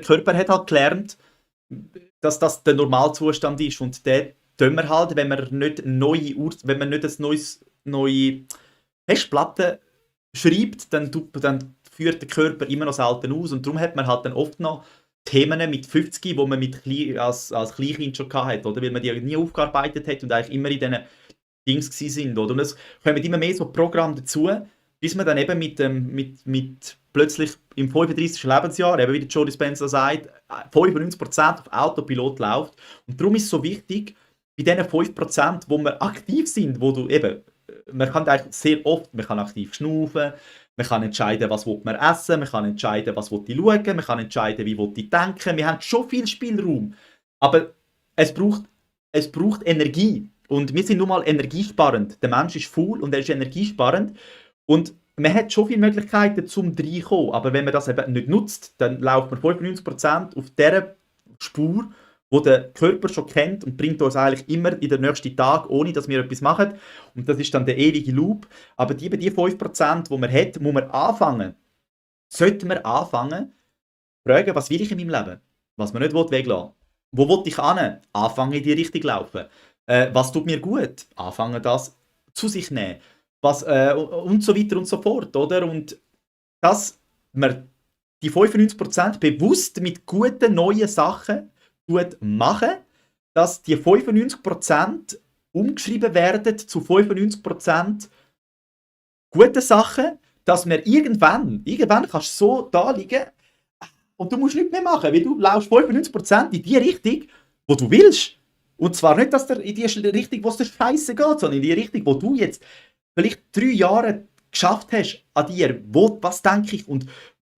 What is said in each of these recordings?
Körper hat halt gelernt, dass das der Normalzustand ist und den tun wir halt, wenn wir nicht wenn man nicht ein neue Festplatte schreibt, dann führt der Körper immer noch selten aus und darum hat man halt dann oft noch Themen mit 50, wo man als Kleinkind schon hatte, oder? Weil man die nie aufgearbeitet hat und eigentlich immer in diesen Dings sind, oder? Und es kommen immer mehr so Programme dazu, bis man dann eben mit plötzlich im 35. Lebensjahr, eben wie der Joe Dispenza sagt, 95% auf Autopilot läuft. Und darum ist es so wichtig, bei diesen 5%, wo wir aktiv sind, wo du eben, man kann eigentlich sehr oft, man kann aktiv schnaufen, man kann entscheiden, was man essen will, man kann entscheiden, was ich schauen will, man kann entscheiden, wie ich denken. Wir haben schon viel Spielraum. Aber es braucht Energie. Und wir sind nun mal energiesparend. Der Mensch ist faul und er ist energiesparend. Und man hat schon viele Möglichkeiten zum reinkommen. Aber wenn man das eben nicht nutzt, dann läuft man 95% auf dieser Spur, wo der Körper schon kennt und bringt uns eigentlich immer in den nächsten Tag, ohne dass wir etwas machen. Und das ist dann der ewige Loop. Aber die 5%, die man hat, muss man anfangen. Sollten wir anfangen, fragen, was will ich in meinem Leben? Was man nicht weglassen will. Wo will ich hin? Anfangen in die Richtung laufen. Was tut mir gut? Anfangen das zu sich nehmen. Und so weiter und so fort, oder? Und dass man die 95% bewusst mit guten neuen Sachen machen, dass die 95% umgeschrieben werden zu 95% guten Sachen, dass wir irgendwann kannst du so da liegen und du musst nichts mehr machen, weil du laufst 95% in die Richtung, wo du willst. Und zwar nicht in die Richtung, wo es dir scheiße geht, sondern in die Richtung, wo du jetzt vielleicht 3 Jahre geschafft hast an dir, was denke ich und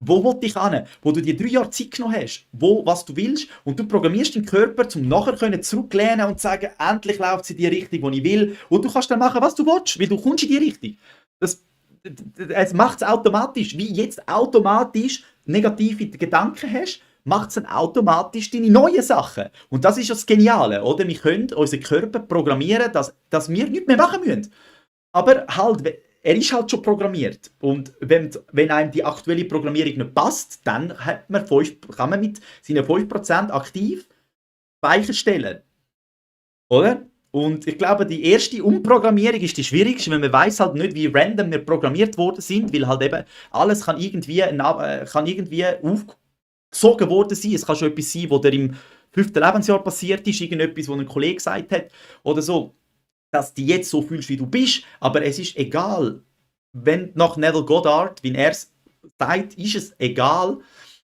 wo will ich hin, wo du dir 3 Jahre Zeit genommen hast, was du willst und du programmierst deinen Körper, um nachher zurücklehnen und sagen, endlich läuft es in die Richtung, die ich will und du kannst dann machen, was du willst, weil du kommst in die Richtung. Es macht es automatisch, wie jetzt automatisch negative Gedanken hast, macht es dann automatisch deine neuen Sachen. Und das ist das Geniale, oder? Wir können unseren Körper programmieren, dass wir nichts mehr machen müssen. Aber halt, er ist halt schon programmiert. Und wenn einem die aktuelle Programmierung nicht passt, dann kann man mit seinen 5% aktiv Weichen stellen. Oder? Und ich glaube, die erste Umprogrammierung ist die schwierigste, weil man weiß halt nicht, wie random wir programmiert worden sind, weil halt eben alles kann irgendwie aufgesogen worden sein. Es kann schon etwas sein, was dir im 5. Lebensjahr passiert ist, irgendetwas, was ein Kollege gesagt hat oder so, dass du jetzt so fühlst, wie du bist, aber es ist egal. Wenn nach Neville Goddard, wie er es sagt, ist es egal,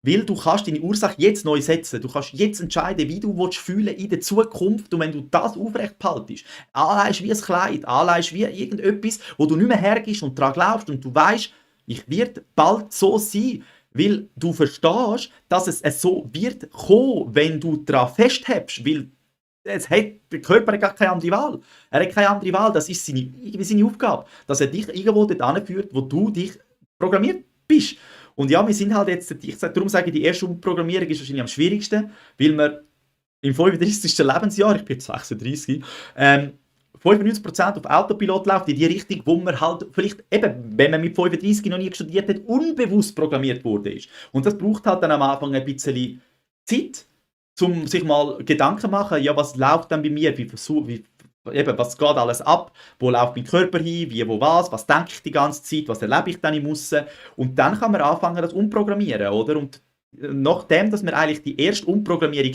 weil du kannst deine Ursache jetzt neu setzen. Du kannst jetzt entscheiden, wie du fühlen in der Zukunft. Und wenn du das aufrecht behaltest, anleihst wie ein Kleid, anleihst wie irgendetwas, wo du nicht mehr hergibst und daran glaubst und du weißt, ich werde bald so sein, weil du verstehst, dass es so wird kommen, wenn du daran festhältst, weil der Körper hat gar keine andere Wahl. Er hat keine andere Wahl, das ist seine Aufgabe, dass er dich irgendwo dort führt, wo du dich programmiert bist. Und ja, wir sind halt jetzt, darum sage ich, die erste Umprogrammierung ist wahrscheinlich am schwierigsten, weil man im 35. Lebensjahr, ich bin jetzt 36, 95% auf Autopilot läuft, in die Richtung, wo man halt vielleicht eben, wenn man mit 35 noch nie studiert hat, unbewusst programmiert wurde. Und das braucht halt dann am Anfang ein bisschen Zeit, um sich mal Gedanken zu machen, ja, was läuft dann bei mir, was geht alles ab, wo läuft mein Körper hin, was denke ich die ganze Zeit, was erlebe ich dann im Aussen. Und dann kann man anfangen, das umprogrammieren, oder? Und nachdem, dass man eigentlich die erste Umprogrammierung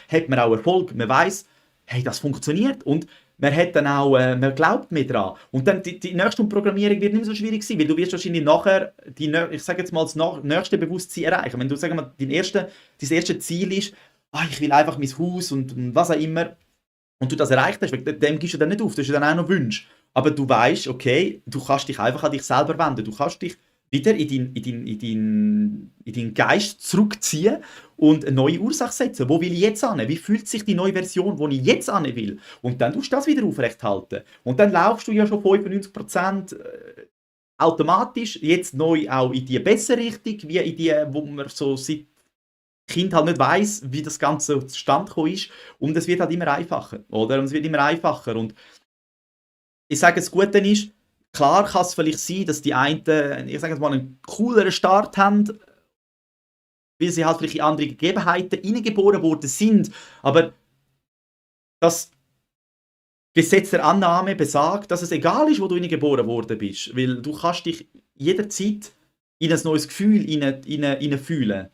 hat man auch Erfolg. Man weiss, hey, das funktioniert und man hat dann auch, man glaubt mehr dran. Und dann die nächste Umprogrammierung wird nicht mehr so schwierig sein, weil du wirst wahrscheinlich nachher, ich sage jetzt mal, das nächste Bewusstsein erreichen. Wenn du, sagen wir, dein erste Ziel ist, ich will einfach mein Haus und was auch immer, und du das erreicht hast, dem gibst du dann nicht auf, das ist dann auch noch Wunsch. Aber du weißt, okay, du kannst dich einfach an dich selber wenden, du kannst dich wieder in deinen Geist zurückziehen und eine neue Ursache setzen. Wo will ich jetzt hin? Wie fühlt sich die neue Version, die ich jetzt hin will? Und dann tust du das wieder aufrechthalten. Und dann laufst du ja schon 95% automatisch, jetzt neu auch in die bessere Richtung, wie in die, wo man so seit Kind halt nicht weiss, wie das Ganze zustande gekommen ist. Und es wird halt immer einfacher, oder? Und es wird immer einfacher. Und ich sage, das Gute ist, klar kann es vielleicht sein, dass die einen, ich sage jetzt mal, einen cooleren Start haben weil sie halt vielleicht in andere Gegebenheiten hineingeboren worden sind. Aber das Gesetz der Annahme besagt, dass es egal ist, wo du hineingeboren worden bist, weil du kannst dich jederzeit in ein neues Gefühl fühlen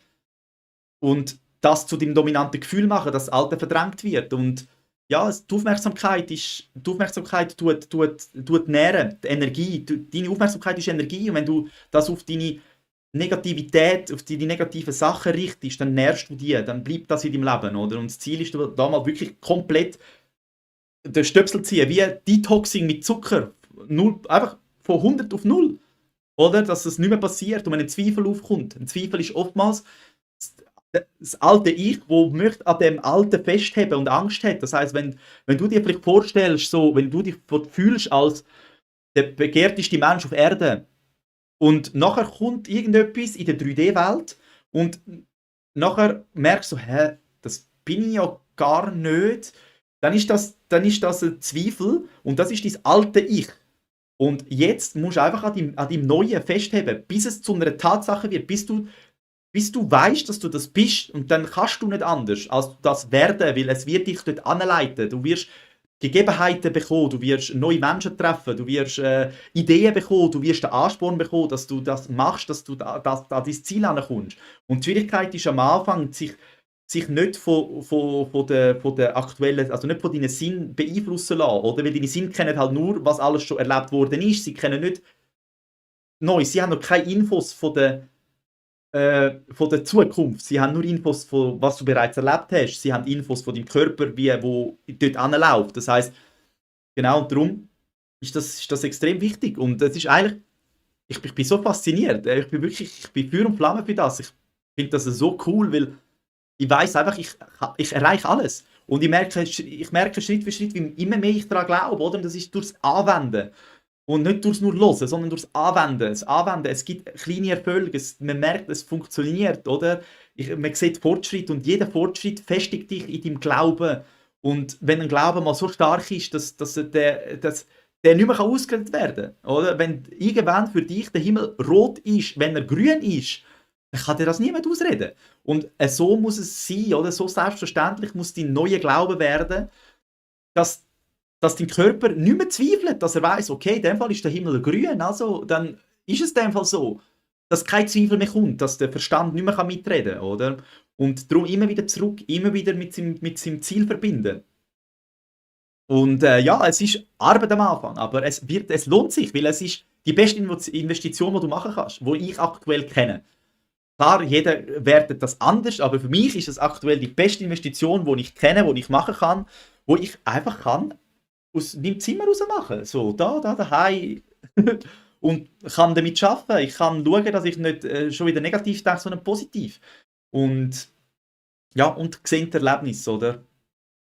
und das zu deinem dominanten Gefühl machen, dass das Alte verdrängt wird. Und ja, die Aufmerksamkeit tut nähren, die Energie. Deine Aufmerksamkeit ist Energie und wenn du das auf deine Negativität, auf deine negativen Sachen richtest, dann nährst du die, dann bleibt das in deinem Leben, oder? Und das Ziel ist, da mal wirklich komplett den Stöpsel ziehen, wie Detoxing mit Zucker. Null, einfach von 100 auf 0. Oder? Dass das nicht mehr passiert und wenn ein Zweifel aufkommt. Ein Zweifel ist oftmals das alte Ich, wo möchte an dem Alten festheben und Angst hat. Das heißt, wenn du dir vielleicht vorstellst, so, wenn du dich fühlst als der begehrteste Mensch auf Erde und nachher kommt irgendetwas in der 3D-Welt und nachher merkst du, hä, das bin ich ja gar nicht, dann ist das ein Zweifel und das ist dein alte Ich. Und jetzt musst du einfach an deinem Neuen festheben, bis es zu einer Tatsache wird, bis du weißt, dass du das bist und dann kannst du nicht anders als das werden, weil es wird dich dort anleiten. Du wirst Gegebenheiten bekommen, du wirst neue Menschen treffen, du wirst Ideen bekommen, du wirst den Ansporn bekommen, dass du das machst, dass du an dein Ziel ankommst. Und die Schwierigkeit ist am Anfang, sich nicht von der aktuellen, also nicht von deinen Sinn beeinflussen lassen, oder? Weil deine Sinne kennen halt nur, was alles schon erlebt worden ist. Sie kennen nicht Neues, sie haben noch keine Infos von der Zukunft. Sie haben nur Infos von was du bereits erlebt hast. Sie haben Infos von deinem Körper, wo dort anläuft. Das heisst, genau, und darum ist das extrem wichtig. Und es ist eigentlich, ich bin so fasziniert. Ich bin Feuer und Flamme für das. Ich finde das so cool, weil ich weiß einfach, ich erreiche alles. Und ich merke Schritt für Schritt, wie immer mehr ich daran glaube, oder? Und das ist durchs Anwenden. Und nicht durchs nur Hören, sondern durchs Anwenden. Das Anwenden, es gibt kleine Erfolge, man merkt, es funktioniert, oder? Man sieht Fortschritt und jeder Fortschritt festigt dich in deinem Glauben. Und wenn ein Glaube mal so stark ist, dass der nicht mehr ausgeleitet werden kann, oder? Wenn irgendwann für dich der Himmel rot ist, wenn er grün ist, dann kann dir das niemand ausreden. Und so muss es sein, oder? So selbstverständlich muss dein neuer Glaube werden, dass dein Körper nicht mehr zweifelt, dass er weiß, okay, in dem Fall ist der Himmel grün, also dann ist es in dem Fall so, dass kein Zweifel mehr kommt, dass der Verstand nicht mehr mitreden kann, oder? Und darum immer wieder zurück, immer wieder mit seinem Ziel verbinden. Und ja, es ist Arbeit am Anfang, aber es lohnt sich, weil es ist die beste Investition, die du machen kannst, die ich aktuell kenne. Klar, jeder wertet das anders, aber für mich ist es aktuell die beste Investition, die ich kenne, die ich machen kann, wo ich einfach kann aus meinem Zimmer raus machen. So, daheim. Und kann damit arbeiten. Ich kann schauen, dass ich nicht schon wieder negativ denke, sondern positiv. Und ja, und gesehen Erlebnis, oder?